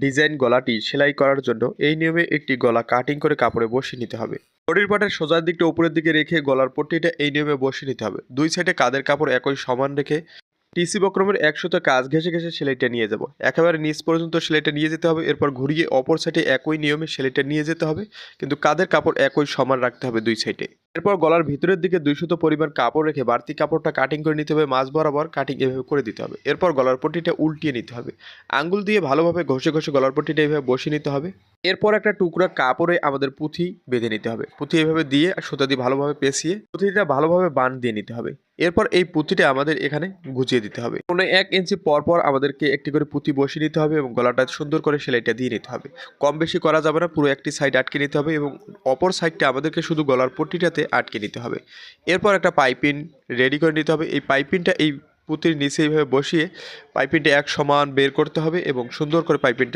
Design গলাটি সেলাই করার জন্য এই নিয়মে একটি গলা কাটিং করে কাপড়ে বসিয়ে নিতে হবে। বডির পার্টের সোজা দিকটা উপরের দিকে রেখে গলার পট্টিটা এই নিয়মে বসিয়ে নিতে হবে। দুই সাইডে কাঁধের কাপড় একই সমান রেখে টিসি বক্রমের এক সুতো কাজ ঘেঁষে ঘেঁষে সেলাইটা নিয়ে যাব। একেবারে নিচ পর্যন্ত সেলাইটা নিয়ে যেতে হবে। এরপর ঘুরিয়ে অপর সাইডে একই নিয়মে সেলাইটা নিয়ে যেতে হবে, কিন্তু কাঁধের কাপড় একই সমান রাখতে হবে দুই সাইডে। এরপর গলার ভিতরের দিকে 2 সুতো পরিমাণ কাপড় রেখে বাড়তি কাপড়টা কাটিং করে নিতে হবে। মাঝ বরাবর কাটিং এভাবে করে দিতে হবে। এরপর গলার পট্টিটা উল্টিয়ে নিতে হবে। আঙ্গুল দিয়ে ভালোভাবে ঘষে ঘষে গলার পট্টিটা এভাবে বসিয়ে নিতে হবে। এরপর একটা টুকরা কাপড়ে আমাদের পুঁথি বেঁধে নিতে হবে। পুঁথি এভাবে দিয়ে সুতা দিয়ে ভালোভাবে পেঁচিয়ে পুঁথিটা ভালোভাবে বান দিয়ে নিতে হবে। এরপর এই পুঁথিটা আমাদের এখানে গুছিয়ে দিতে হবে। 1 ইঞ্চি পর পর আমাদেরকে একটি করে পুঁথি বসিয়ে নিতে হবে এবং গলাটা সুন্দর করে সেলাইটা দিয়ে নিতে হবে। কম বেশি করা যাবে না, পুরো একটি সাইড আটকে নিতে হবে এবং অপর সাইডটা আমাদেরকে শুধু গলার পট্টিটাতে আটকে নিতে হবে। এরপর একটা পাইপিন রেডি করে নিতে হবে। এই পাইপিনটা এই পুঁতির নিচে এইভাবে বসিয়ে পাইপিনটা এক সমান বের করতে হবে এবং সুন্দর করে পাইপিনটা